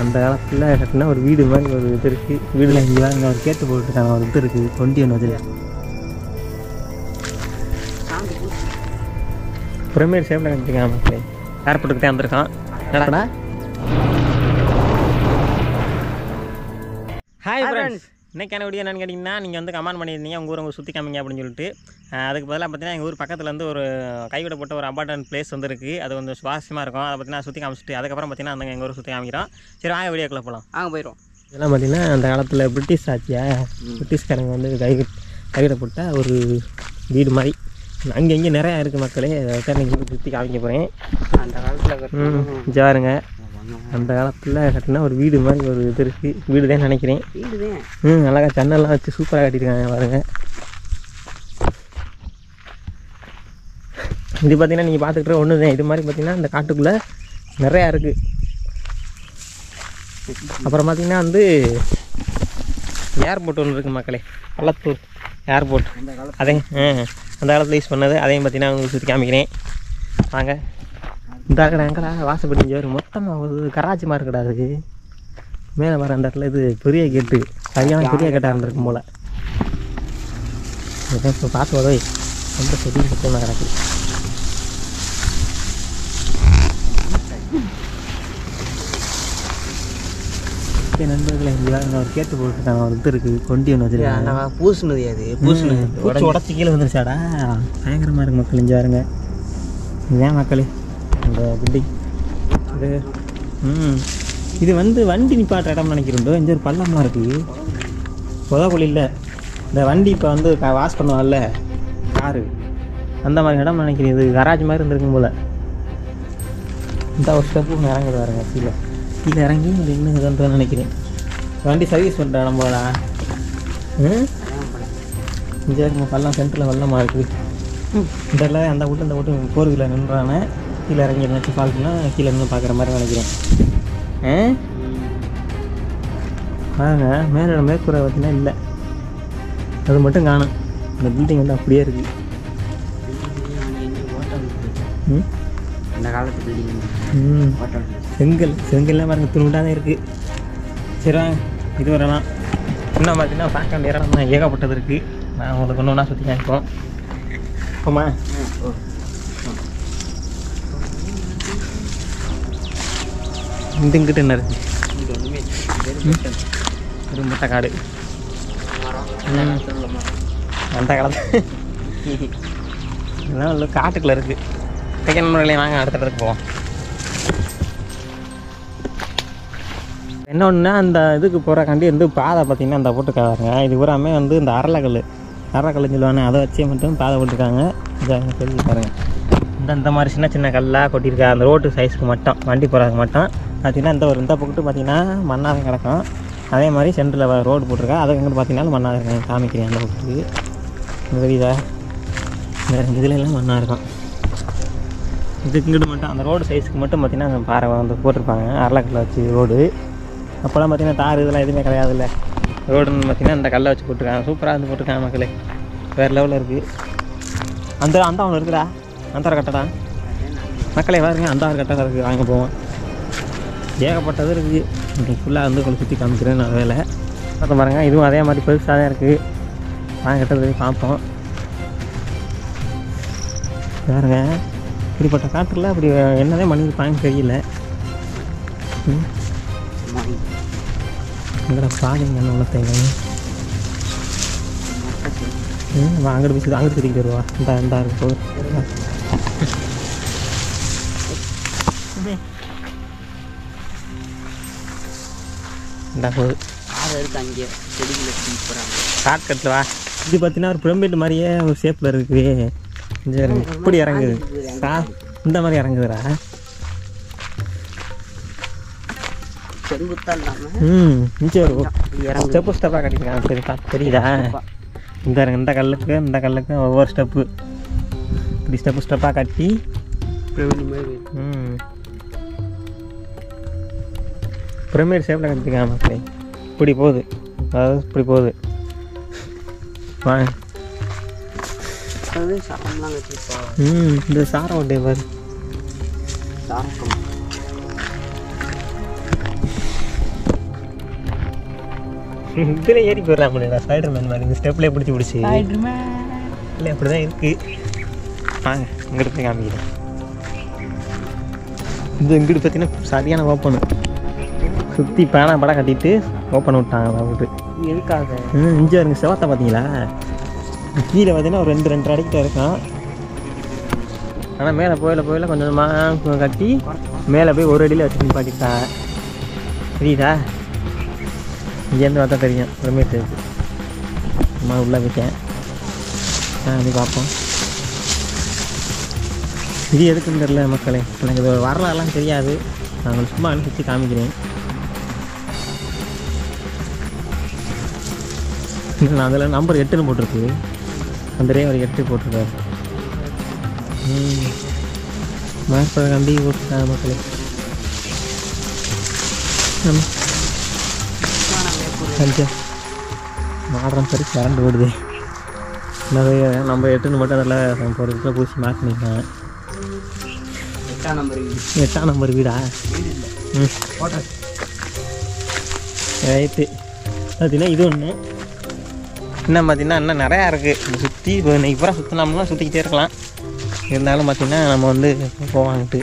அந்த காலத்தில் கட்டினா ஒரு வீடு மாதிரி ஒரு இது இருக்குது. வீடில் இங்கே ஒரு கேட்டு போட்டுருக்காங்க, ஒரு இது இருக்குது, கொண்டி ஒன்று வச்சுருக்காங்க. பிரமிட் ஷேப்பில் கட்டிருக்காங்க மக்களே. ஏர்போர்ட்டுக்கிட்டே வந்திருக்கான். என்னடா ஹாய் ஃப்ரெண்ட்ஸ், இன்றைக்கான வீடியோ என்னென்னு கேட்டிங்கன்னா, நீங்கள் வந்து கமெண்ட் பண்ணியிருந்தீங்க உங்கள் ஊர் உங்கள் சுற்றி காமிங்க அப்படின்னு சொல்லிட்டு. அதுக்கு பதிலாக பார்த்தீங்கன்னா எங்கள் ஊர் பக்கத்தில் வந்து ஒரு கைவிடப்பட்ட ஒரு அபார்ட்மெண்ட் பிளேஸ் வந்து இருக்குது. அது வந்து சுவாரஸ்யமாக இருக்கும். அதை பார்த்தீங்கன்னா சுற்றி காமிச்சிட்டு அதுக்கப்புறம் பார்த்தீங்கன்னா அந்த எங்கள் ஊர் சுற்றி காமிக்கிறோம். சரி வாங்க வீடியோக்குள்ளே போகலாம். போயிடும். இதெல்லாம் பார்த்தீங்கன்னா அந்த காலத்தில் பிரிட்டிஷ் ஆட்சியா, பிரிட்டிஷ்காரங்க வந்து கைவிடப்பட்ட ஒரு வீடு மாதிரி அங்கே இங்கே நிறையா இருக்குது மக்களே. அதை சுற்றி காமிக்க போகிறேன். அந்த காலத்தில் ஜாருங்க, அந்த காலத்தில் கட்டினா ஒரு வீடு மாதிரி ஒரு இது இருக்குது. வீடு தான் நினைக்கிறேன். அழகா ஜன்னல்லாம் வச்சு சூப்பராக கட்டியிருக்காங்க பாருங்க. இது பார்த்தீங்கன்னா நீங்கள் பார்த்துக்கிட்டு ஒன்று தான். இது மாதிரி பார்த்தீங்கன்னா இந்த காட்டுக்குள்ளே நிறையா இருக்குது. அப்புறம் பார்த்தீங்கன்னா வந்து ஏர்போர்ட் ஒன்று இருக்குது மக்களே, பள்ளத்தூர் ஏர்போர்ட். அதையும் அந்த காலத்தில் யூஸ் பண்ணது, அதையும் பார்த்தீங்கன்னா உங்களுக்கு சுற்றி காமிக்கிறேன் வாங்க. இந்த எங்கடா வாசப்படி வரும் மொத்தமாக ஒரு கராச்சி மாதிரி கிடையாது. மேலே வர அந்த இடத்துல இது பெரிய கேட்டு, சரியான பெரிய கேட்டாக இருந்திருக்கும் போல். இப்போ பார்த்து வரோய் ரொம்ப செடி சுத்தமாக கிடக்குது. நண்பர்களை இங்கே ஒரு கேட்டு போட்டுருக்காங்க, ஒரு இது இருக்குது, கொண்டி ஒன்று வச்சுருக்காங்க. பூசுனது அது பூசுனது உடச்சி கீழே வந்துருச்சாடா, பயங்கரமாக இருக்குது மக்கள். இங்கே பாருங்க, இதுதான் மக்களே இந்த பில்டிங். இது இது வந்து வண்டி நிப்பாட்டுற இடம்னு நினைக்கிறோம். இங்கே ஒரு பள்ளம்லாம் இருக்குது, புதக்குழியில் இந்த வண்டி இப்போ வந்து வாஷ் பண்ணுவாங்கல்ல காரு, அந்த மாதிரி இடம் நினைக்கிறேன். இது கராஜ் மாதிரி இருந்திருக்கும் போல். இந்த ஒரு ஸ்டெப்பு இறங்குது பாருங்க, கீழே இறங்கி இன்னும் இதுன்றதுன்னு நினைக்கிறேன். வண்டி சர்வீஸ் பண்ணுற இடம் போல. இங்கே இருக்குங்க பள்ளம், சென்டரில் வெள்ளமாக இருக்குது. இந்த எல்லாம் அந்த வீட்டு இந்த வீட்டு 4 வீலர் நின்றானே. கீழே இறங்கி இருந்துச்சு ஃபால்ட்னா கீழே இருந்து பார்க்குற மாதிரி நினைக்கிறேன். பாருங்க மேலே மேற்கூரை பார்த்தீங்கன்னா இல்லை, அது மட்டும் காணும். இந்த பில்டிங் வந்து அப்படியே இருக்குது. அந்த காலத்து பில்டிங் செங்கல்லாம் பாருங்க துணுண்டாக தான் இருக்குது. சரி வாங்க இது வரலாம். இன்னும் பார்த்தீங்கன்னா பார்க்க வேண்டிய இடம் தான் ஏகப்பட்டது இருக்குது. நான் உங்களுக்கு ஒன்று ஒன்றா சுற்றி காமிப்போம். ஆமா இங்கிட்ட என்ன இருக்குது? ஒரு முட்டை காடு. அந்த காலத்து இதெல்லாம் உள்ள காட்டுக்குள்ளே இருக்குது. நண்பர்களே வாங்க அடுத்த இடத்துக்கு போவோம். என்ன ஒன்றுனா அந்த இதுக்கு போகிறக்காண்டி வந்து பாதை பார்த்திங்கன்னா அந்த போட்டுருக்காங்க. இது பூராமே வந்து இந்த அரக்கல்லுன்னு சொல்லுவாங்க, அதை வச்சே மட்டும் பாதை போட்டிருக்காங்க. சொல்லி பாருங்கள், இந்த மாதிரி சின்ன கல்லாக கொட்டியிருக்கா. அந்த ரோட்டு சைஸ்க்கு மட்டும், வண்டி போகிறதுக்கு மட்டும் பார்த்திங்கன்னா இந்த பக்கத்து பார்த்திங்கன்னா மண்ணாக கிடக்கும். அதே மாதிரி சென்டரில் ரோடு போட்டிருக்கா. அதை எங்கிட்ட பார்த்திங்கனாலும் மண்ணாக இருக்கும். காமிக்கிறேன் அந்த பக்கத்துக்கு. இந்த தெரியுதா, இந்த இதில் எல்லாம் மண்ணாக இருக்கும். இதுக்கு இங்கிட்டு மட்டும் அந்த ரோடு சைஸுக்கு மட்டும் பார்த்திங்கன்னா அந்த பாறை வந்து போட்டிருப்பாங்க, அரளக்கல்லை வச்சு ரோடு. அப்போல்லாம் பார்த்திங்கன்னா தார் இதெல்லாம் எதுவுமே கிடையாது இல்லை. ரோடுன்னு பார்த்திங்கன்னா அந்த கல்லை வச்சு போட்டிருக்காங்க. சூப்பராக வந்து போட்டிருக்காங்க மக்களே, வேறு லெவலில் இருக்குது. அந்த ஒன்று இருக்குடா, அந்த ஒரு கட்டடா மக்களே பாருங்க. அந்த ஒரு கட்டடம் இருக்குது, வாங்க போவோம். ஏகப்பட்டது இருக்குது. இன்றைக்கி ஃபுல்லாக வந்து கொஞ்சம் சுற்றி காமிக்கிறேன் நான் வேலை பார்த்து பாருங்க. இதுவும் அதே மாதிரி பெருசாக தான் இருக்குது. வாங்க கட்டது பார்ப்போம் பாருங்க. இப்படிப்பட்ட காட்டில் அப்படி என்னதான் பண்ணியிருப்பாங்கன்னு தெரியல. எங்கடா பாருங்க என்ன உலகத்தைங்க. அங்கிட்டு போய் அங்கிட்டு சுற்றிக்கிட்டு வருவா. இந்த இருக்கு போகுது. இந்த போகுது அங்கே ஷார்ட்கட்டில் வா. இது பார்த்தீங்கன்னா ஒரு பிரமிட் மாதிரியே ஒரு ஷேப்பில் இருக்குது. இப்படி இறங்குது, இந்த மாதிரி இறங்குதுடா. ஸ்டெப்பு ஸ்டெப்பாக கட்டிக்கிறாங்க. சரி தெரியுதா, இந்த கல்லுக்கு ஒவ்வொரு ஸ்டெப்பு இப்படி ஸ்டெப்பாக கட்டி பிரமிட் ஷேப்பில் கட்டிக்கிறாங்க மக்களே. இப்படி போகுது, அதாவது இப்படி போகுது. வாங்க இந்த சாரம் ஓட்டே பாரு. இதில் ஏறி போயிடலாம் முடியல ஸ்பைடர் மேன் மாதிரி இந்த ஸ்டெப்லேயே பிடிச்சி இல்லை அப்படி தான் இருக்குது. வாங்க இங்கிட்டு போய் காமிக்கிறேன். இது இங்கிட்டு பார்த்தீங்கன்னா சரியான ஓப்பனு சுற்றி பேனா படம் கட்டிட்டு ஓப்பன் விட்டாங்க விட்டு. எதுக்காக இங்கே இருங்க செவத்தை பார்த்தீங்களா? கீழே பார்த்தீங்கன்னா ஒரு 2 அடிக்கிட்ட இருக்கான். ஆனால் மேலே போயில கொஞ்சமாக கட்டி மேலே போய் ஒரு அடியில் வச்சு நிப்பாட்டிட்டா. தெரியுதா? இங்கேருந்து பார்த்தா தெரியும் பிரமிட் இருக்கு. அம்மா உள்ளே போயிட்டேன். அப்படி பார்ப்போம். இது எதுக்குன்னு தெரியல மக்களே, எனக்கு இது வரலாறுலாம் தெரியாது. நான் உங்களுக்கு சும்மா அனுப்பிச்சு காமிக்கிறேன். நான் அதில் நம்பர் 8ன்னு போட்டிருக்கு. அந்த ஒரு 8 போட்டிருக்காரு. மாஸ்பட கம்பி போட்டுருக்காங்க மக்களே. மாடுறம் சரி கரண்ட் ஓடுது. நிறைய நம்பர் 8ன்னு மட்டும் அதில் ஒரு இடத்துல பூசி மார்க் பண்ணியிருக்காங்க. 8ஆம் நம்பர் வீடா? ரைட்டு. பார்த்தீங்கன்னா இது ஒன்று. இன்னும் பார்த்தீங்கன்னா இன்னும் நிறையா இருக்குது. இந்த சுற்றி இப்போ இன்றைக்கி பூரா சுற்றினோம்னா சுற்றிக்கிட்டே இருக்கலாம். இருந்தாலும் பார்த்திங்கன்னா நம்ம வந்து போவாங்கிட்டு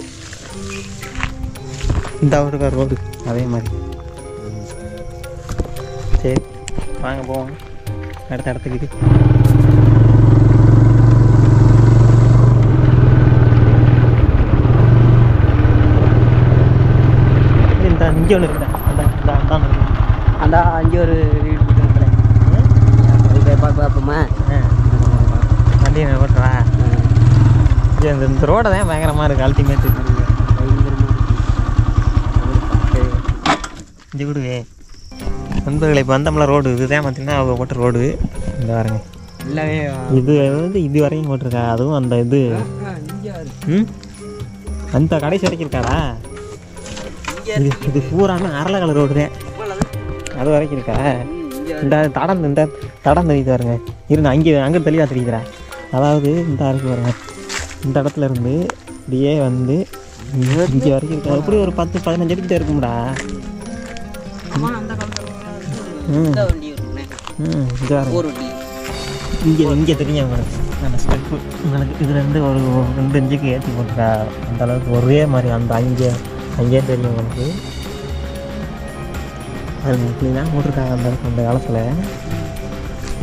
இந்த ஊருக்கு ரோடு அதே மாதிரி. சரி வாங்க போவோம் அடுத்த இடத்துக்கு. இந்த இங்கே ஒன்று இருக்குதா? அந்த அங்கே ஒரு வீடு பார்ப்போமா? வண்டியை ஓட்டுறா. இந்த ரோடை தான் பயங்கரமாக இருக்குது. அல்டிமேட்டு இங்கே விடுவே நண்பர்களை. இப்போ வந்தோம்ல ரோடு இதுதான் பார்த்தீங்கன்னா அவங்க போட்ட ரோடு. இந்த பாருங்க இல்லவே இது வந்து இது வரையும் போட்டிருக்கா. அதுவும் அந்த இது அந்த கடைசி வரைக்கும் இருக்காடா. இது பூராமே அரள கலர் ரோடு தான். அது வரைக்கும் இருக்கா? இந்த தடம் தெரியுது பாருங்க. இருந்து அங்கே தெளிவாக தெரியுதுடா. அதாவது இந்த அருக்கு பாருங்க. இந்த இடத்துல இருந்து இப்படியே வந்து இங்கே வரைக்கும் இருக்கா. எப்படி ஒரு 10-15 அடிக்கிட்ட இருக்கும்டா. இங்கே தெரியும் உங்களுக்கு அந்த ஸ்டெப்பு. உங்களுக்கு இதுலேருந்து ஒரு 2 இன்ச்சுக்கு ஏற்றி போட்டுருக்கா. அந்த அளவுக்கு ஒரே மாதிரி அந்த அங்கேயே தெரியும் உங்களுக்கு. அது இப்படிலாம் போட்டிருக்காங்க அந்த காலத்தில்.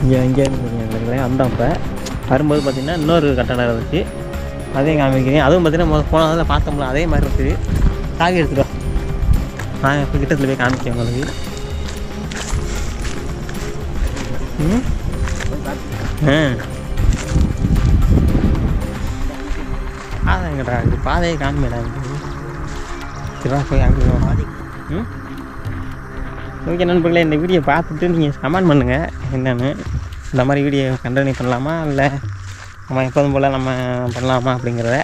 இங்கே தெரியும் அந்த அப்போ வரும்போது பார்த்திங்கன்னா இன்னொரு கட்டடம் இருந்துச்சு. அதையும் காமிக்கிறேன். அதுவும் பார்த்திங்கன்னா போனதில் பார்த்தோம்ல அதே மாதிரி இருக்குது. சாவி எடுத்துகிட்டு நான் இப்போ கிட்டத்தில் போய் காமிச்சேன் உங்களுக்கு. பாதைங்கடா இது பாதையை காமிடா. இதெல்லாம் போய் அங்கே பாதை. ஓகே நண்பர்களே, இந்த வீடியோ பார்த்துட்டு நீங்கள் கமெண்ட் பண்ணுங்கள் என்னென்னு. இந்த மாதிரி வீடியோ கண்டினியூ பண்ணலாமா இல்லை நம்ம எப்போதும் போல் நம்ம பண்ணலாமா அப்படிங்கிறத.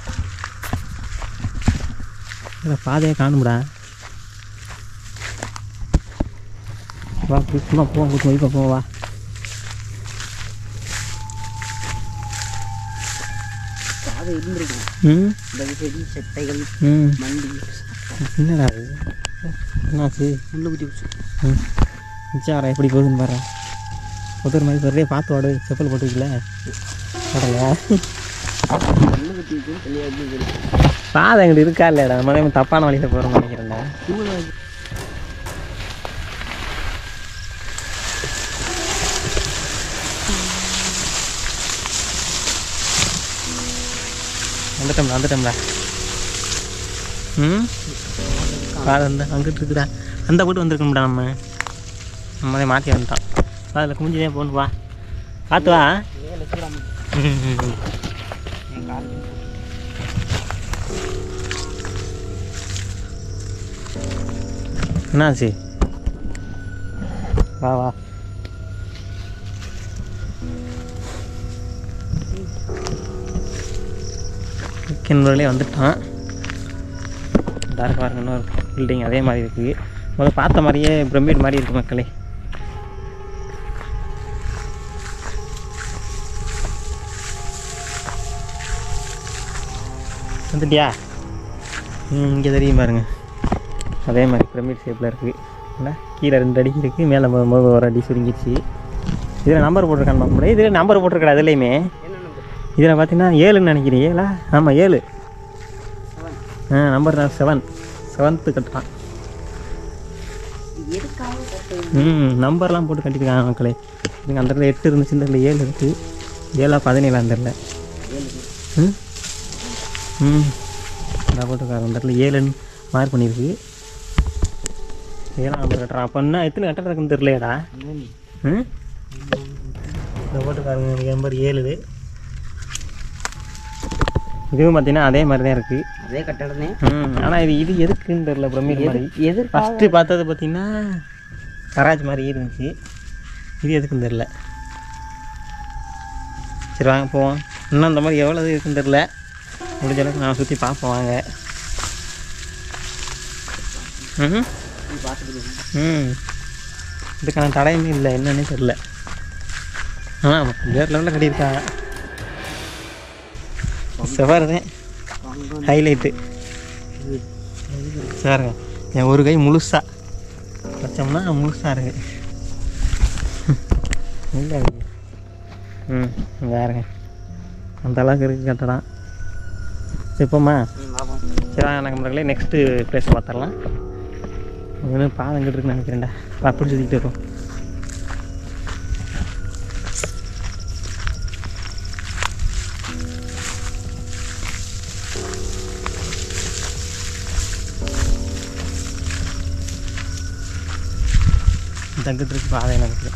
இதில் பாதையை காணும்டா. வா சும்மா போவோம் இப்போ போவா. என்னடா அது என்னாச்சு? மிச்சாரா எப்படி போகுதுன்னு பாரு. ஒருத்தர் மாதிரி ஒரே பார்த்து வாடு. செப்பல் போட்டுக்கல வரலையா? பாதை எங்கிட்ட இருக்கா இல்லையாடா? நம்ம தப்பான வழியில் போகிறோம்னு நினைக்கிறேன்டா. வந்துட்டோம்டா. பாதை அங்கிட்டு இருக்குடா. அந்த போட்டு வந்துருக்கோம்டா. நம்மளே மாற்றி வந்துட்டோம். அதில் குமிஞ்சுதான் போகணும். வா பார்த்து வா. என்னாச்சு? வா வா. கிணறுலேயே வந்துட்டான். டார்க் பாருங்க இன்னொரு பில்டிங் அதே மாதிரி இருக்குது. முதல்ல பார்த்த மாதிரியே பிரமிட் மாதிரி இருக்குது மக்களே. வந்துட்டியா? இங்கே தெரியும் பாருங்க. அதே மாதிரி பிரமிட் ஷேப்பில் இருக்குது. இல்லை கீழே 2 அடி இருக்குது, மேலே ஒரு அடி சுருங்கிடுச்சு. இதில் நம்பர் போட்டிருக்கான்னு பார்க்க முடியாது. இதில் நம்பர் போட்டிருக்கா இதுலேயுமே. இதில் பார்த்தீங்கன்னா 7ன்னு நினைக்கிறேன். 7 ஆமாம் 7. நம்பர் 7th கட்டுறான். நம்பர்லாம் போட்டு கட்டியிருக்காங்க மக்களே. நீங்கள் அந்த இடத்துல 8 இருந்துச்சு, இந்த இடத்துல 7 இருக்குது. 7 17 அந்த இடத்துல நான் போட்டிருக்காரு. அந்த இடத்துல 7ன்னு மார்க் பண்ணியிருக்கு. 7ஆம் நம்பர் கட்டுறான். அப்போ என்ன எத்தனை கட்டுற இருக்குன்னு தெரியலையாடா. இதை போட்டுக்காருங்க நம்பர் 7. இதுவும் பார்த்தீங்கன்னா அதே மாதிரி தான் இருக்குது, அதே கட்டடமே. ஆனால் இது எதுக்குன்னு தெரியல. பிரமிட் மாதிரி ஃபஸ்ட்டு பார்த்தது பார்த்தீங்கன்னா கராஜ் மாதிரி இருந்துச்சு. இது எதுக்குன்னு தெரில. சரி வாங்க போவோம். இன்னும் அந்த மாதிரி எவ்வளோ இருக்குன்னு தெரில. முடிஞ்ச அளவுக்கு நான் சுற்றி பார்ப்போம் வாங்க. இதுக்கான தடையுமே இல்லை, என்னன்னே தெரில. ஆனால் வேறு லெவலில் கட்டியிருக்கா. செவ்வாறு தான் ஹைலைட்டு. சாருங்க என் ஒரு கை முழுசா வச்சோம்னா முழுசாக இருக்குது. இல்லை வேறுங்க அந்த அளவுக்கு இருக்குது கட்டடம். இப்போம்மா சரி நண்பர்களே நெக்ஸ்ட்டு ப்ளேஸை பார்த்துடலாம். இன்னும் பாதம் கிட்டுருக்குன்னு நினைக்கிறேன்டா. அப்படி சுற்றிக்கிட்டு வரும். தங்கிட்டு இருக்கு பாதை எனக்கு.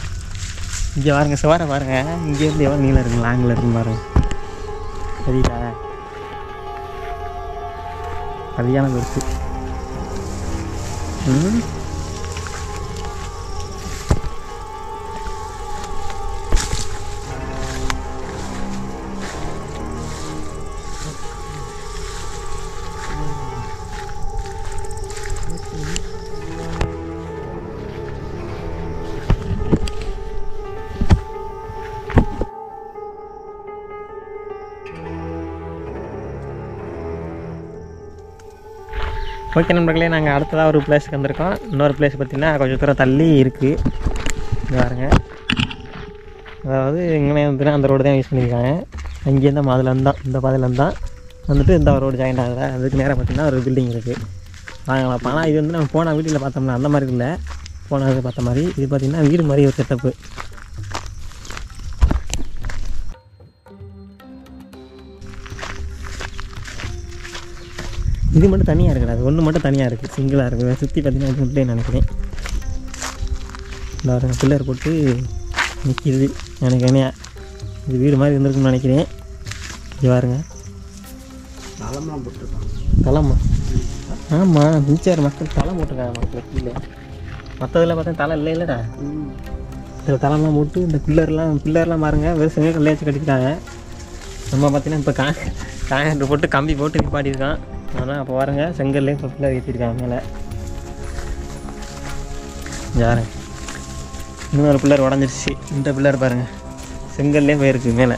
இங்கே பாருங்க சிவாரை பாருங்க. இங்கேருந்து எவ்வளோ நீளம் இருக்குங்க, லாங்கில் இருக்குன்னு பாருங்க. சரிதா சரியான பெருசு. ஓகே நண்பர்களே, நாங்கள் அடுத்ததாக ஒரு பிளேஸுக்கு வந்திருக்கோம். இன்னொரு பிளேஸ் பார்த்திங்கன்னா கொஞ்சம் தூரம் தள்ளி இருக்குது. இங்கே பாருங்க. அதாவது இங்கே வந்துன்னா அந்த ரோடு தான் யூஸ் பண்ணியிருக்காங்க. அங்கேருந்து அதில் தான் இந்த பாதையில் தான் வந்துட்டு இந்த ரோடு ஜாயின் ஆகுது. அதுக்கு நேராக பார்த்திங்கன்னா ஒரு பில்டிங் இருக்குது. வாங்கலாம். ஆனால் இது வந்து நம்ம போன வீட்டில் பார்த்தோம்னா அந்த மாதிரி இல்லை, போனது பார்த்த மாதிரி. இது பார்த்திங்கன்னா வீடு மாதிரி ஒரு செட்டப்பு. இது மட்டும் தனியாக இருக்குது, அது ஒன்று மட்டும் தனியாக இருக்குது, சிங்கிளாக இருக்குது. சுற்றி பார்த்தீங்கன்னா அது மட்டும் நினைக்கிறேன். இந்த பில்லர் போட்டு நிற்கிது. எனக்கு என்ன இது வீடு மாதிரி இருந்திருக்குன்னு நினைக்கிறேன். இது பாருங்க தளம்லாம் போட்டிருக்காங்க. தளமா? ஆமாம், மின்சார மக்கள் தளம் போட்டிருக்காங்க மக்கள் கீழே. மற்றதில் பார்த்தா தலை இல்லை இல்லைடா. இதில் தளம்லாம் போட்டு இந்த பில்லர்லாம் பாருங்கள் வெறும் செங்கல் கல்லையாச்சும் கட்டிக்கிட்டாங்க. நம்ம பார்த்தீங்கன்னா இப்போ காங்கிரீட் போட்டு கம்பி போட்டு நிப்பாட்டியிருக்கான். ஆனால் அப்போ பாருங்க செங்கல்லே இப்போ பில்லர் ஏற்றிருக்காங்க மேலே. யாரு இன்னொரு பில்லர் உடஞ்சிருச்சு. இந்த பில்லர் பாருங்கள் செங்கல்லே போயிருக்கு மேலே.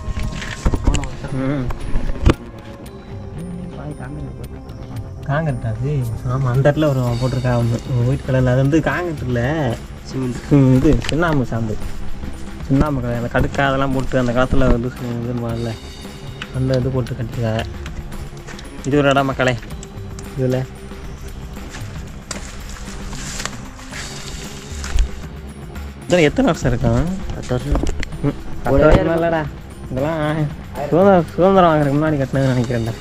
காங்கிரீட் அது. ஆமாம், அந்த இடத்துல ஒரு போட்டிருக்கா ஒன்று ஒயிட் கலரில். அது வந்து காங்கிரீட் இல்லை, இது சுண்ணாம்பு சாந்து. சுண்ணாம்பு கலர் அந்த கடுக்கா அதெல்லாம் போட்டு அந்த காலத்தில் வந்து இதுல அந்த இது போட்டு கட்டிருக்காங்க. இது ஒரு இடம் மக்களே. இதில் இதில் எத்தனை வருஷம் இருக்கான்? 10 வருஷம். 10 வருஷம் இல்லைடா, இதெல்லாம் சுதந்திரம் வாங்குறதுக்கு முன்னாடி கட்டினதுன்னு நினைக்கிறேன்டா.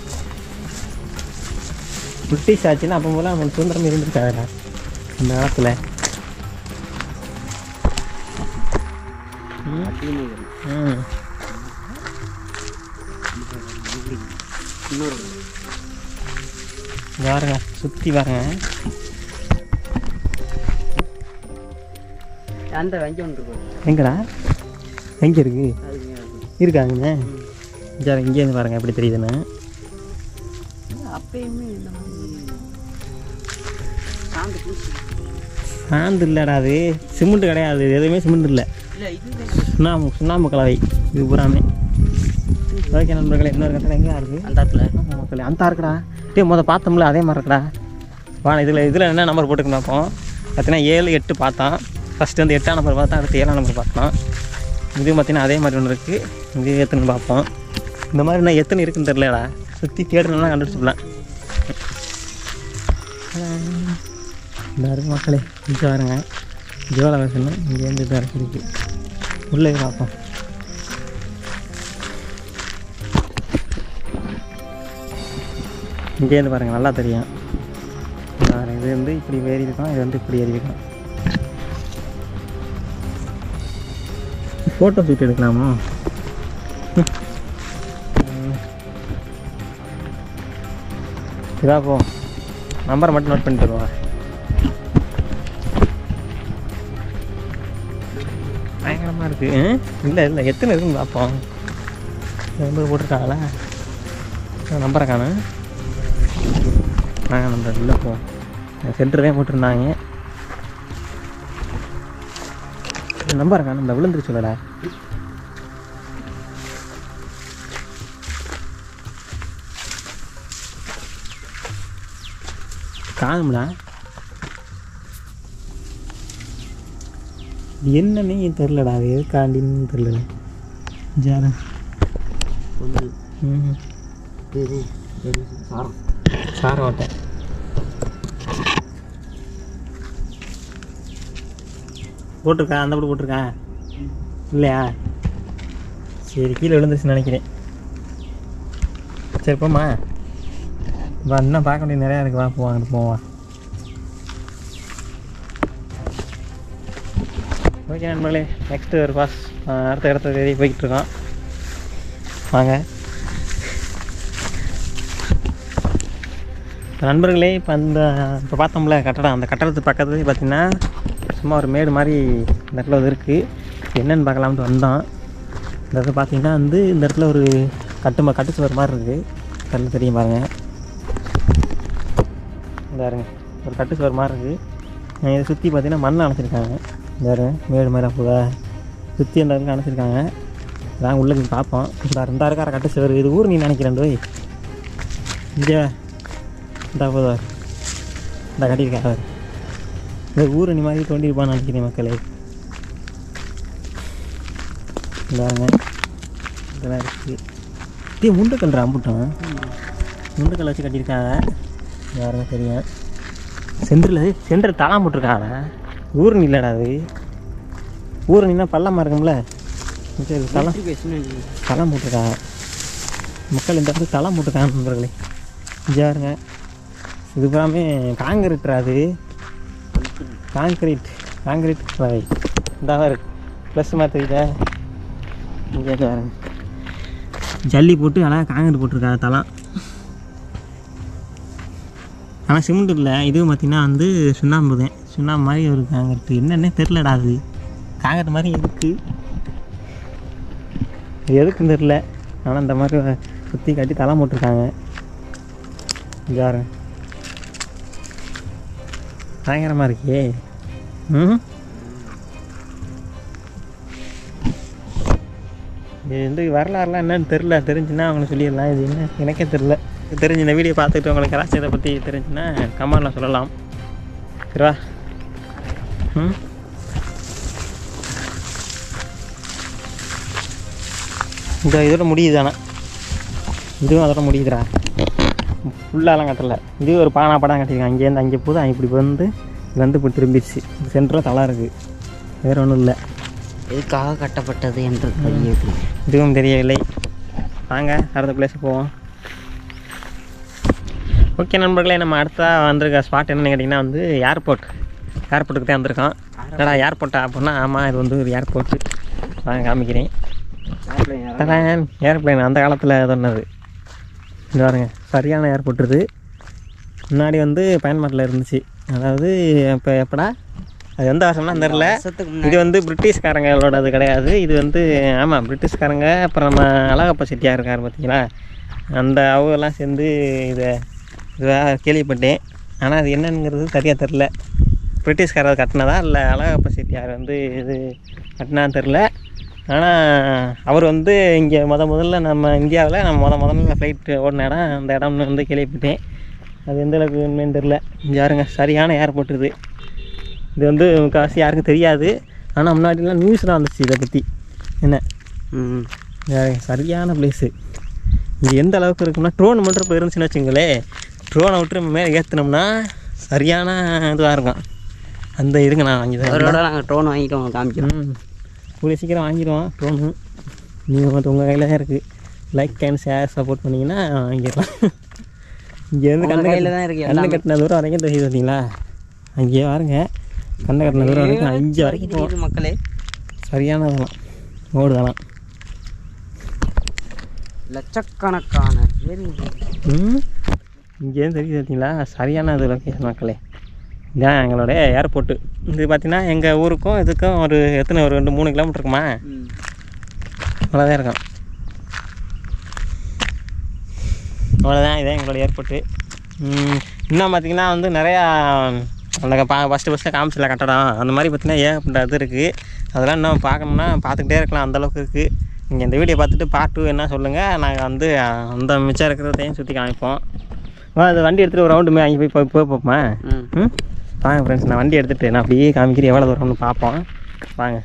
பிரிட்டிஷ் ஆச்சுன்னா அப்போ போல அவங்களுக்கு சுதந்திரம் இருந்திருக்காதுடா அந்த காலத்தில். பாருங்க சுற்றி பாருங்க. அந்த வங்கி ஒன்று இருக்கு. எங்கடா? எங்கே இருக்கு? இருக்காங்க. சார் இங்கேருந்து பாருங்க எப்படி தெரியுதுன்னு. அப்பயுமே சாந்து இல்லைடா, அது சிமெண்ட் கிடையாது. எதுவுமே சிமெண்ட் இல்லை, சுண்ணாம்பு கலவை இது பூராமே. ஓகே நண்பர்களே, இன்னொரு கட்டணம் எங்கே இருக்குது? அந்த இடத்துல. ஆமாம் மக்களே, அந்த இருக்குடா. டே பார்த்தோம்ல அதே மாதிரி இருக்குடா. வா இதில் என்ன நம்பர் போட்டுக்கணும் பார்ப்போம். பார்த்தீங்கன்னா 7, 8 பார்த்தோம். ஃபஸ்ட்டு வந்து 8ஆம் நம்பர் பார்த்தோம், அடுத்து 7ஆம் நம்பர் பார்த்தோம். இது பார்த்திங்கன்னா அதே மாதிரி ஒன்று இருக்குது. இது எத்தனை பார்ப்போம். இந்த மாதிரி நான் எத்தனை இருக்குன்னு தெரியலடா, சுற்றி தேடணும்னா கண்டுபிடிச்சிடலாம். இந்த மக்களே இங்கே பாருங்க, ஜோலா வசனம் இங்கேருந்து இது இருக்குது. உள்ளே பார்ப்போம். இங்கேருந்து பாருங்கள், நல்லா தெரியும். இது வந்து இப்படி ஏறி இருக்கும், இது வந்து இப்படி ஏறி இருக்கும். ஃபோட்டோ ஷூட் எடுக்கலாமா? இதாக போ, நம்பரை மட்டும் நோட் பண்ணிட்டு வருவா. பயங்கரமாக இருக்குது. இல்லை எத்தனை இருக்குன்னு பார்ப்போம். நம்பர் போட்டிருக்காங்களா? நம்பரை காணும். நம்பர் இல்லை போ, சென்டர் தான் போட்டிருந்தாங்க. நம்பரை காணும், இந்த விழுந்துரு சொல்லடா. காணும்டா, என்னன்னே தெரிலடா, அது எதுக்காண்டின்னு தெரில. ஜார சாரம் ஓட்டை போட்டிருக்கா, அந்த படம் போட்டிருக்கா இல்லையா? சரி, கீழே விழுந்துருச்சுன்னு நினைக்கிறேன். சரி போம்மா, வா, இன்னும் பார்க்க வேண்டியது நிறையா இருக்குது. வா போவாங்க, போவா. ஓகே நண்பர்களே, நெக்ஸ்ட்டு ஒரு பாஸ் அடுத்த இடத்த தேடி போய்கிட்டுருக்கோம். வாங்க நண்பர்களே. இப்போ பார்த்தோம்ல கட்டடம், அந்த கட்டடத்துக்கு பக்கத்துலேயே பார்த்திங்கன்னா சும்மா ஒரு மேடு மாதிரி இந்த இடத்துல வந்து இருக்குது. என்னென்னு பார்க்கலாம்ட்டு வந்தோம். இந்த இடத்துல பார்த்திங்கன்னா வந்து இந்த இடத்துல ஒரு கட்டு சுவர் மாதிரி இருக்குது. கட்டில் தெரியும் பாருங்கள், இந்த பாருங்க ஒரு கட்டு சுவர் மாதிரி இருக்குது. இதை சுற்றி பார்த்திங்கன்னா மண்ணை அணைச்சிருக்காங்க. இந்த மேடு மாதிரி அப்போ சுற்றி அந்த இடத்துல அணைச்சிருக்காங்க. அதான் உள்ளே போய் பார்ப்போம். இந்த இருக்கார கட்டு சுவர், இது ஊர் நீ நினைக்கிறேன் போய் இங்கே இந்த போதும் இந்த கட்டியிருக்காரு. இந்த ஊர் நீ மாதிரி தோண்டிருப்பான்னு நினைக்கிறேன் மக்களே. இந்தாங்க இதெல்லாம் இருக்குது. முண்டுக்கல் அம்புட்டோம், முண்டுக்கல் வச்சு கட்டியிருக்காங்க. யாருமே தெரியும். சென்டர் தலாம் போட்டிருக்காங்க. ஊரணி இல்லைடா, அது ஊரணின்னா பள்ளமாக இருக்கும்ல. சரி, தலம் போட்டிருக்காங்க மக்கள். இந்த இடத்துல தலம் போட்டிருக்காங்க நண்பர்களே. ஜாருங்க, இது பூராமே காங்கிரீட்ரா, அது காங்கிரீட் இந்த இருக்கு ப்ளஸ் மாதிரி தெரியுதா? இங்கே பாருங்க, ஜல்லி போட்டு அழகாக காங்கிரீட் போட்டிருக்காங்க தலம். ஆனால் சிமெண்ட் இல்லை, இதுவும் பார்த்திங்கன்னா வந்து சுண்ணாம்பு தான். சுண்ணாம்பு மாதிரி ஒரு காங்கிரீட், என்னென்னே தெரிலடா. அது காங்கிரீட் மாதிரி இருக்குது, இது எதுக்குன்னு தெரில. ஆனால் இந்த மாதிரி சுற்றி கட்டி தலை போட்டிருக்காங்க. ஜாரு பயங்கரமாக இருக்கே. இது வந்து வரலாறுலாம் என்னன்னு தெரில. தெரிஞ்சுன்னா அவங்களுக்கு சொல்லிடலாம். இது என்ன எனக்கே தெரில. தெரிஞ்சு இந்த வீடியோ பார்த்துட்டு உங்களுக்கு யாராச்சும் இதை பற்றி தெரிஞ்சுன்னா கமெண்டில் சொல்லலாம். சரிவா? இந்த இதோட முடியுது. ஆனால் இதுவும் அதோட முடியுதுடா. ஃபுல்லாலாம் கட்டலை. இது ஒரு பானா படம் கட்டியிருக்காங்க. அங்கேருந்து அங்கே போதும், இப்படி வந்து இப்படி திரும்பிடுச்சு. சென்டரில் தலை இருக்குது, வேறு ஒன்றும் இல்லை. எதுக்காக கட்டப்பட்டது என்று இதுவும் தெரியவில்லை. வாங்க அடுத்த பிளேஸுக்கு போவோம். ஓகே நண்பர்களே, நம்ம அடுத்தா வந்திருக்க ஸ்பாட் என்னென்னு கேட்டிங்கன்னா வந்து ஏர்போர்ட்டுக்கு தான் வந்திருக்கோம். என்னடா ஏர்போர்ட்டா அப்படின்னா, ஆமாம் இது வந்து ஒரு ஏர்போர்ட்டு. நான் காமிக்கிறேன். ஏர்ப்ளைன் அந்த காலத்தில் சொன்னது. இது பாருங்க, சரியான ஏர்போர்ட். இது முன்னாடி வந்து பயன்பாட்டில் இருந்துச்சு. அதாவது இப்போ எப்படா அது எந்த வருஷம்னா தெரில. இது வந்து பிரிட்டிஷ்காரங்களோட அது கிடையாது. இது வந்து ஆமாம் பிரிட்டிஷ்காரங்க, அப்புறம் நம்ம அழகப்பா செட்டியார் இருக்கார் பார்த்தீங்களா, அந்த அவங்கெல்லாம் சேர்ந்து இதை கேள்விப்பட்டேன். ஆனால் அது என்னங்கிறது சரியாக தெரில. பிரிட்டிஷ்காரர் கட்டினதா இல்லை அழகப்பா செட்டியார் வந்து இது கட்டினான்னு தெரில. ஆனால் அவர் வந்து இங்கே முதல்ல நம்ம இந்தியாவில் முதல்ல ஃப்ளைட் ஓடின இடம் அந்த இடம்னு வந்து கேள்விப்பட்டேன். அது எந்த அளவுக்கு உண்மைன்னு தெரில. இங்கே யாருங்க சரியான ஏர்போர்ட். இது இது வந்து முக்கால்வாசி யாருக்கும் தெரியாது. ஆனால் முன்னாடிலாம் நியூஸ்லாம் வந்துச்சு இதை பற்றி. என்ன சரியான பிளேஸு. இது எந்த அளவுக்கு இருக்குன்னா ட்ரோன் மட்டும் இப்போ இருந்துச்சுன்னு வச்சுங்களே, ட்ரோனை விட்டு நம்ம மேலே ஏற்றினோம்னா சரியான இதுவாக இருக்கும். அந்த இதுங்க நான் வாங்கிடுவேன். நாங்கள் ட்ரோன் வாங்கிட்டோம் காமிக்கிறோம். கூடிய சீக்கிரம் வாங்கிடுவோம் ட்ரோனு. நீங்கள் மட்டும் உங்கள் கையில் தான் இருக்குது. லைக் அண்ட் ஷேர் சப்போர்ட் பண்ணிங்கன்னா வாங்கிடலாம். இங்கேருந்து கையில் தான் இருக்குது. கண்ணை கட்டின தூரம் வரைக்கும் தெரியுது பார்த்தீங்களா? அங்கேயே பாருங்க, கண்ணை கட்டின தூரம் வரைக்கும் 5 வரைக்கும் போகும் மக்களே. சரியானதெல்லாம் ஓடுதெல்லாம் லட்சக்கணக்கான இங்கேருந்து தெரியுது பார்த்தீங்களா? சரியான இது லொக்கேஷன் மக்களே. இதுதான் எங்களுடைய ஏர்போர்ட்டு. இது பார்த்தீங்கன்னா எங்கள் ஊருக்கும் இதுக்கும் ஒரு எத்தனை ஒரு 2-3 கிலோமீட்டர் இருக்குமா? அவ்வளோதான் இருக்கும். அவ்வளோதான். இதான் எங்களுடைய ஏர்போர்ட்டு. இன்னும் பார்த்திங்கன்னா வந்து நிறையா அந்த ஃபஸ்ட்டு காமிச்சில கட்டடம் அந்த மாதிரி பார்த்திங்கன்னா ஏகப்பட்ட இது இருக்குது. அதெல்லாம் இன்னும் பார்க்கணுன்னா பார்த்துக்கிட்டே இருக்கலாம், அந்தளவுக்கு இருக்குது. நீங்கள் இந்த வீடியோ பார்த்துட்டு பார்ட் 2 என்ன சொல்லுங்கள். நாங்கள் வந்து அந்த மிச்சம் இருக்கிறதையும் சுற்றி காமிப்போம். அது வண்டி எடுத்துகிட்டு ஒரு ரவுண்டு அங்கே போய் போப்போம்மா. வாங்க ஃப்ரெண்ட்ஸ், நான் வண்டி எடுத்துகிட்டு நான் அப்படியே காமிக்கிறேன் எவ்வளோ தூரம்னு பார்ப்போம். வாங்க.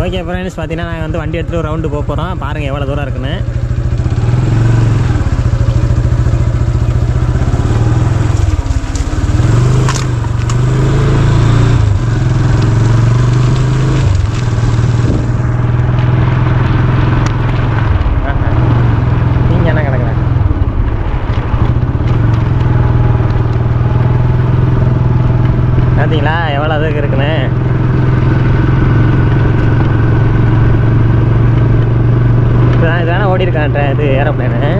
ஓகே ஃப்ரெண்ட்ஸ், பார்த்தீங்கன்னா நாங்கள் வந்து வண்டி எடுத்துகிட்டு ஒரு ரவுண்டு போக போகிறோம். பாருங்கள் எவ்வளோ தூரம் இருக்குன்னு. பார்த்தீங்களா எவ்வளோ அதுக்கு இருக்குன்னு? இதுதானே ஓடி இருக்கான் இது ஏரோப்ளேனு.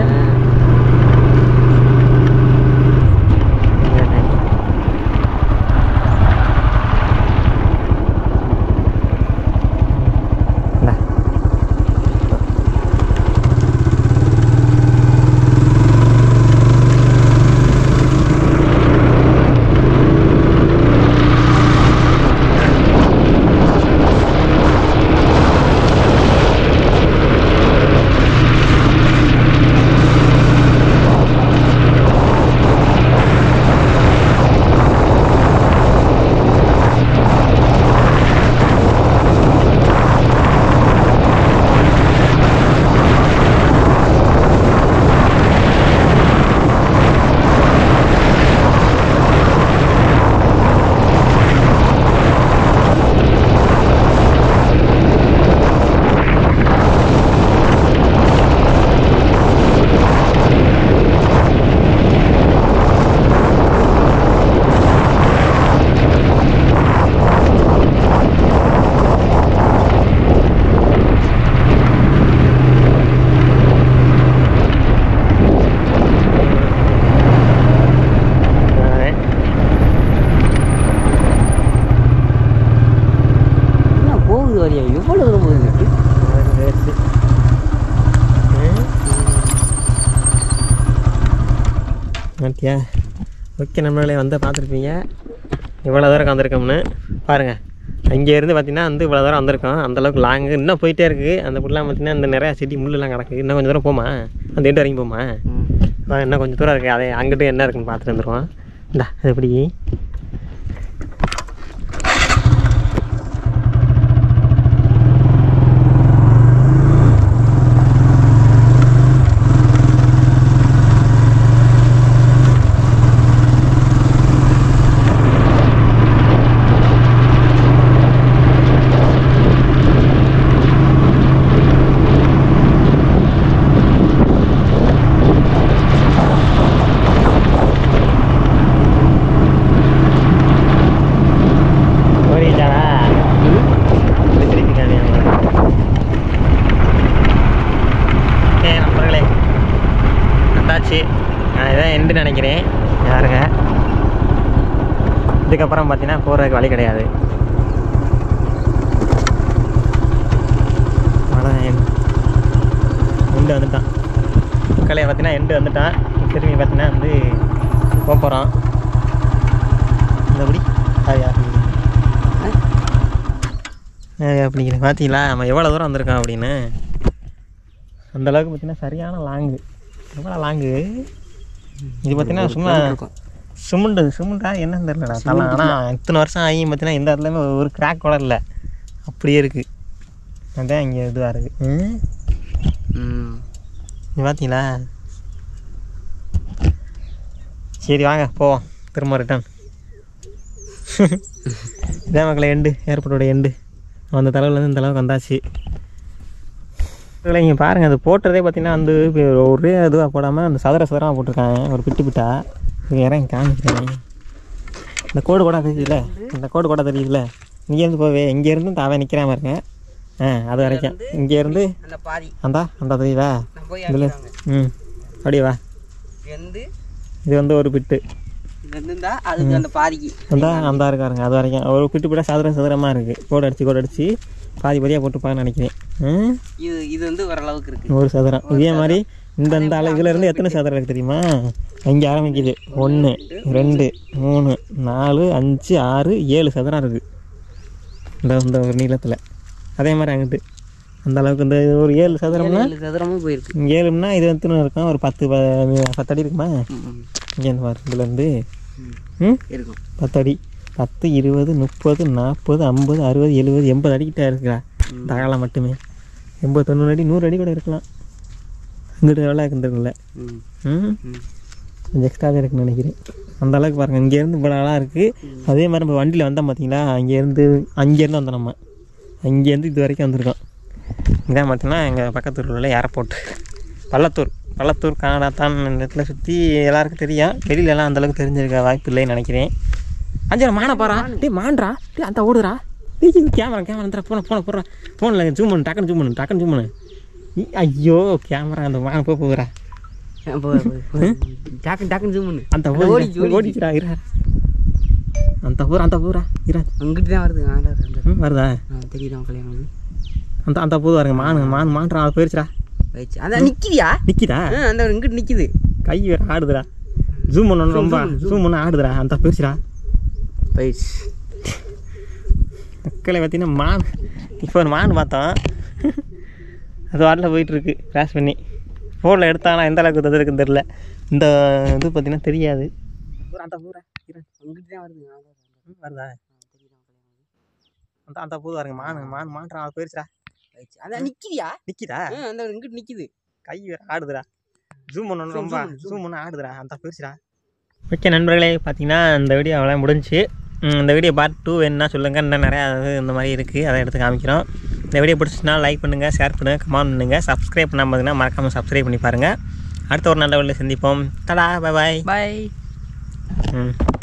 ஓகே ஓகே, நம்மளே வந்து பார்த்துருப்பீங்க இவ்வளோ தூரம் வந்திருக்கோம்னு. பாருங்கள், அங்கேருந்து பார்த்தீங்கன்னா வந்து இவ்வளோ தூரம் வந்திருக்கோம். அந்தளவுக்கு லாங்கு இன்னும் போயிட்டே இருக்குது. அந்த புல்லாம் பார்த்தீங்கன்னா இந்த நிறையா செடி முள்ளெல்லாம் கிடக்கு. இன்னும் கொஞ்சம் தூரம் போமா, அந்த எண்டு வரைக்கும் போமா. இன்னும் கொஞ்சம் தூரம் இருக்குது. அதை அங்கிட்டு என்ன இருக்குன்னு பார்த்துட்டு வந்துடுவோம். இந்தா அது எப்படி நினைக்கிறேன். யாருங்க இதுக்கப்புறம் பார்த்தீங்கன்னா போகிறதுக்கு வழி கிடையாது. எண்டு வந்துட்டான் மக்களே. பார்த்தீங்கன்னா எண்டு வந்துட்டான். திரும்பி பார்த்தீங்கன்னா வந்து போக போகிறோம். இந்தபடி அப்படிங்கிற பார்த்தீங்களா நம்ம எவ்வளோ தூரம் வந்திருக்கோம் அப்படின்னு. அந்தளவுக்கு பார்த்தீங்கன்னா சரியான லாங்கு. எவ்வளோ லாங்கு இது பார்த்தீங்கன்னா சும்மா சிமெண்டா என்னன்னு தெரியலடா தலை. ஆனால் இத்தனை வருஷம் ஆகி பார்த்தீங்கன்னா எந்த இடத்துலையுமே ஒரு கிராக் கூட இல்லை, அப்படியே இருக்குது. அதான் இங்கே இதுவாக இருக்குது. நீ பார்த்தீங்களா? சரி வாங்க போவோம் திரும்ப ரிட்டர்ன். இதான் மக்களை ஏர்போர்ட்டோட அந்த தலைவலேருந்து இந்த அளவுக்கு வந்தாச்சு. இங்கே பாருங்கள், அது போட்டதே பார்த்தீங்கன்னா வந்து ஒரே இதுவாக போடாமல் அந்த சதுரமாக போட்டிருக்காங்க, ஒரு பிட்டா. இறங்கி காமிக்கிறேன். இந்த கோடு கூட தெரியுதுல்ல, இந்த கோடு கூட தெரியுதுல்ல. இங்கேருந்து போவே, இங்கேருந்து அவன் நிற்கிறாம இருக்கேன். அது வரைக்கும் இங்கேருந்து அந்த தெரியுதா இதில். அப்படியே வா. இது வந்து ஒரு பிட்டு அந்த இருக்காருங்க. அது வரைக்கும் ஒரு பிட்டா சதுரமாக இருக்குது. கோடு அடித்து பாதியாக போட்டுப்பாங்கன்னு நினைக்கிறேன். இது வந்து ஓரளவுக்கு இருக்குது ஒரு சதுரம். இதே மாதிரி இந்த அளவுல இருந்து எத்தனை சதுரம் இருக்குது தெரியுமா? அங்கே ஆரம்பிக்குது. 1 2 3 4 5 6 7 சதுரம் இருக்குது இந்த ஒரு நீளத்தில். அதே மாதிரி அங்கிட்டு அந்த அளவுக்கு இந்த ஒரு 7 சதுரமும் போயிருக்கு. 7னா இது எத்தனை இருக்கும்? ஒரு 10 அடி இருக்குமா? இங்கேருந்து பாரு, இதுலேருந்து இருக்கும் 10 அடி. 10 20 30 40 50 60 70 80 அடிக்கிட்ட இருக்குடா தகவலாம் மட்டுமே. 80 90 அடி 100 அடி கூட இருக்கலாம். இங்கிட்ட எவ்வளோ இருக்குதுல்ல. கொஞ்சம் எக்ஸ்ட்ராவே இருக்குன்னு நினைக்கிறேன். அந்த அளவுக்கு பாருங்கள், இங்கேருந்து இவ்வளோ அழகாக இருக்குது. அதே மாதிரி நம்ம வண்டியில் வந்தோம் பார்த்தீங்களா, அங்கேருந்து வந்தோம். நம்ம அங்கேருந்து இது வரைக்கும் வந்திருக்கோம். இதான் பார்த்தீங்கன்னா எங்கள் பக்கத்து உள்ள ஏர்போர்ட் பள்ளத்தூர் காணாதான். இந்த இடத்துல சுற்றி எல்லாருக்கும் தெரியும், வெளியிலலாம் அந்தளவுக்கு தெரிஞ்சிருக்க வாய்ப்பு இல்லைன்னு நினைக்கிறேன். அஞ்சு மானை பாரா, மான்றா அந்த ஓடுறா. கேமரா போடுறா. ஃபோனில் ஜூம் பண்ணு, டக்குன்னு ஜூம் பண்ணு. ஐயோ கேமரா அந்த மானை போகுறா. டக்குன்னு ஜூம் பண்ணு. அந்த ஓடிச்சுடா. இரா அந்த பூரா இரா அங்கிட்டு தான் வருதா? தெரியுதா கல்யாணம்? அந்த பூ பாருங்க. மான்றா அது போயிடுச்சுடா. அதான் நிற்கிதா? அந்த இங்கிட்டு நிற்கிது. கை வேற ஆடுதுடா. ஜூம் பண்ணணும், ரொம்ப ஜூம் பண்ண ஆடுதுடா. அந்த போயிடுச்சுடா. மக்களை பார்த்தீங்கன்னா இப்போ ஒரு மான் பார்த்தோம், அது வாட்டில் போயிட்டுருக்கு கிராஸ் பண்ணி. ஃபோனில் எடுத்தாங்கன்னா எந்த அளவுக்கு இது இருக்குன்னு தெரில. இந்த இது பார்த்தீங்கன்னா தெரியாது. அந்த பூரா அங்கிட்டு தான் வருதா? அந்த பூ பாருங்க. மான்றா அது போயிடுச்சுடா. அதான் நிற்கிதா? அந்த இங்கிட்டு நிற்கிது. கை வேற ஆடுதுடா. ஜூம் பண்ணணும், ரொம்ப ஜூம் பண்ண ஆடுதுடா. அந்த போயிடுச்சுடா. ஓகே நண்பர்களே, பார்த்தீங்கன்னா இந்த வீடியோ அவ்வளோ முடிஞ்சு. இந்த வீடியோ பார்ட் 2 வேணுன்னா சொல்லுங்கள். இன்னும் நிறையா இந்த மாதிரி இருக்குது, அதை எடுத்து காமிக்கிறோம். இந்த வீடியோ பிடிச்சிச்சுன்னா லைக் பண்ணுங்கள், ஷேர் பண்ணுங்கள், கமெண்ட் பண்ணுங்கள். சப்ஸ்கிரைப் பண்ணாமல் பார்த்தீங்கன்னா மறக்காமல் சப்ஸ்கிரைப் பண்ணி பாருங்கள். அடுத்த ஒரு நல்ல வீடியோவில் சந்திப்போம். டடா, பாய்.